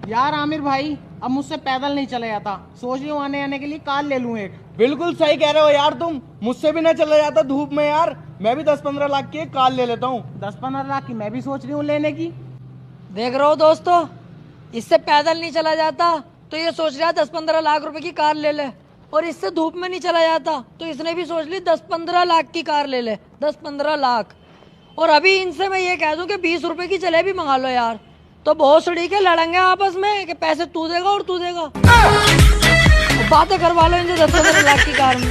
यार आमिर भाई, अब मुझसे पैदल नहीं चला जाता। सोच रही हूँ आने आने के लिए कार ले लूँ एक। बिल्कुल सही कह रहे हो यार तुम। मुझसे भी ना चला जाता धूप में यार। मैं भी 10-15 लाख की एक कार ले लेता हूँ। 10-15 लाख की मैं भी सोच रही हूँ लेने की। देख रहे हो दोस्तों, इससे पैदल नहीं चला जाता तो ये सोच रहा है 10-15 लाख रुपए की कार ले ले, और इससे धूप में नहीं चला जाता तो इसने भी सोच ली 10-15 लाख की कार ले ले। 10-15 लाख। और अभी इनसे मैं ये कह दूं कि 20 रुपए की जलेबी मंगा लो यार, तो बहुत सड़ी के लड़ेंगे आपस में कि पैसे तू देगा और तू देगा। बातें करवा लो इनसे 10-15 लाख की कार में।